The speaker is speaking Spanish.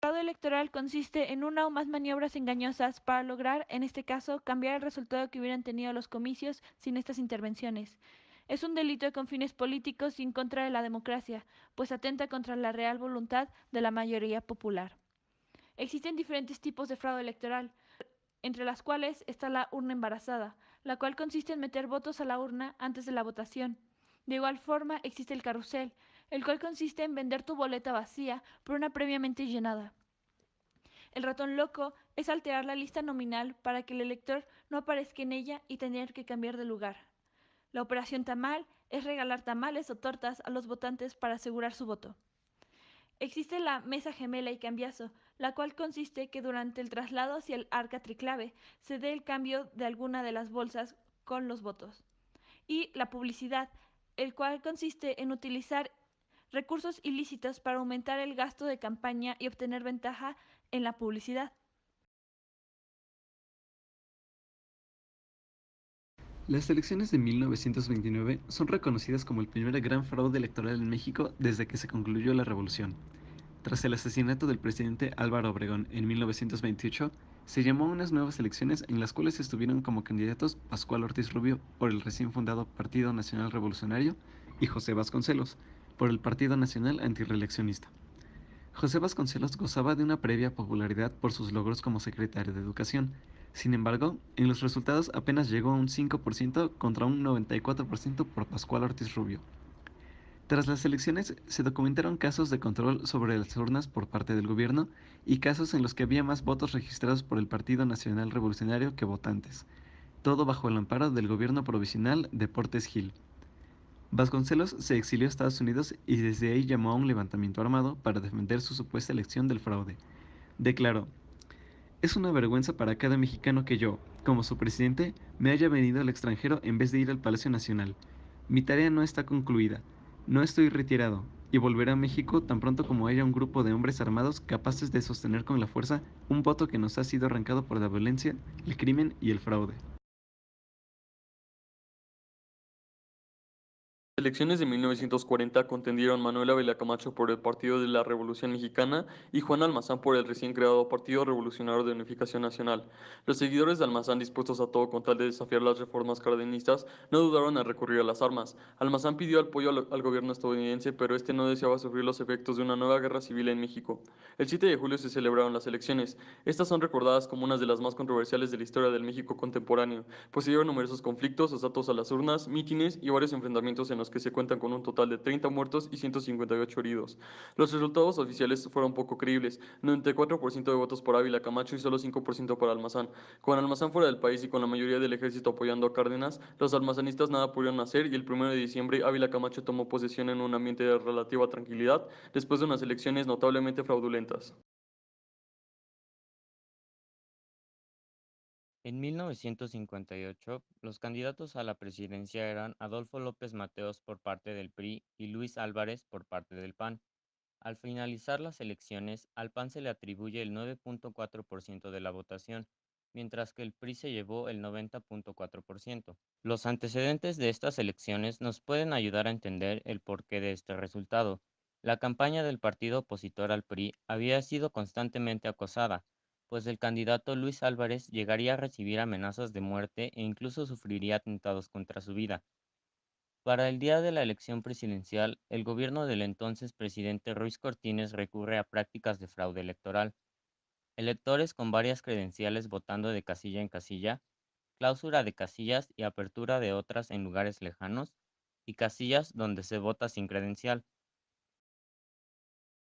Fraude electoral consiste en una o más maniobras engañosas para lograr, en este caso, cambiar el resultado que hubieran tenido los comicios sin estas intervenciones. Es un delito con fines políticos y en contra de la democracia, pues atenta contra la real voluntad de la mayoría popular. Existen diferentes tipos de fraude electoral, entre las cuales está la urna embarazada, la cual consiste en meter votos a la urna antes de la votación. De igual forma existe el carrusel, el cual consiste en vender tu boleta vacía por una previamente llenada. El ratón loco es alterar la lista nominal para que el elector no aparezca en ella y tener que cambiar de lugar. La operación tamal es regalar tamales o tortas a los votantes para asegurar su voto. Existe la mesa gemela y cambiazo, la cual consiste que durante el traslado hacia el arca triclave se dé el cambio de alguna de las bolsas con los votos. Y la publicidad, el cual consiste en utilizar recursos ilícitos para aumentar el gasto de campaña y obtener ventaja en la publicidad. Las elecciones de 1929 son reconocidas como el primer gran fraude electoral en México desde que se concluyó la revolución. Tras el asesinato del presidente Álvaro Obregón en 1928, se llamó a unas nuevas elecciones en las cuales estuvieron como candidatos Pascual Ortiz Rubio por el recién fundado Partido Nacional Revolucionario y José Vasconcelos por el Partido Nacional Antirreeleccionista. José Vasconcelos gozaba de una previa popularidad por sus logros como secretario de Educación. Sin embargo, en los resultados apenas llegó a un 5% contra un 94% por Pascual Ortiz Rubio. Tras las elecciones, se documentaron casos de control sobre las urnas por parte del gobierno y casos en los que había más votos registrados por el Partido Nacional Revolucionario que votantes, todo bajo el amparo del gobierno provisional de Portes Gil. Vasconcelos se exilió a Estados Unidos y desde ahí llamó a un levantamiento armado para defender su supuesta elección del fraude. Declaró: "Es una vergüenza para cada mexicano que yo, como su presidente, me haya venido al extranjero en vez de ir al Palacio Nacional. Mi tarea no está concluida, no estoy retirado, y volveré a México tan pronto como haya un grupo de hombres armados capaces de sostener con la fuerza un voto que nos ha sido arrancado por la violencia, el crimen y el fraude". Elecciones de 1940 contendieron Manuel Ávila Camacho por el Partido de la Revolución Mexicana y Juan Almazán por el recién creado Partido Revolucionario de Unificación Nacional. Los seguidores de Almazán, dispuestos a todo con tal de desafiar las reformas cardenistas, no dudaron en recurrir a las armas. Almazán pidió apoyo al gobierno estadounidense, pero este no deseaba sufrir los efectos de una nueva guerra civil en México. El 7 de julio se celebraron las elecciones. Estas son recordadas como una de las más controversiales de la historia del México contemporáneo, pues se dieron numerosos conflictos, asaltos a las urnas, mítines y varios enfrentamientos en los que se cuentan con un total de 30 muertos y 158 heridos. Los resultados oficiales fueron poco creíbles: 94% de votos por Ávila Camacho y solo 5% para Almazán. Con Almazán fuera del país y con la mayoría del ejército apoyando a Cárdenas, los almazanistas nada pudieron hacer y el 1 de diciembre Ávila Camacho tomó posesión en un ambiente de relativa tranquilidad después de unas elecciones notablemente fraudulentas. En 1958, los candidatos a la presidencia eran Adolfo López Mateos por parte del PRI y Luis Álvarez por parte del PAN. Al finalizar las elecciones, al PAN se le atribuye el 9.4% de la votación, mientras que el PRI se llevó el 90.4%. Los antecedentes de estas elecciones nos pueden ayudar a entender el porqué de este resultado. La campaña del partido opositor al PRI había sido constantemente acosada, pues el candidato Luis Álvarez llegaría a recibir amenazas de muerte e incluso sufriría atentados contra su vida. Para el día de la elección presidencial, el gobierno del entonces presidente Ruiz Cortines recurre a prácticas de fraude electoral. Electores con varias credenciales votando de casilla en casilla, clausura de casillas y apertura de otras en lugares lejanos, y casillas donde se vota sin credencial.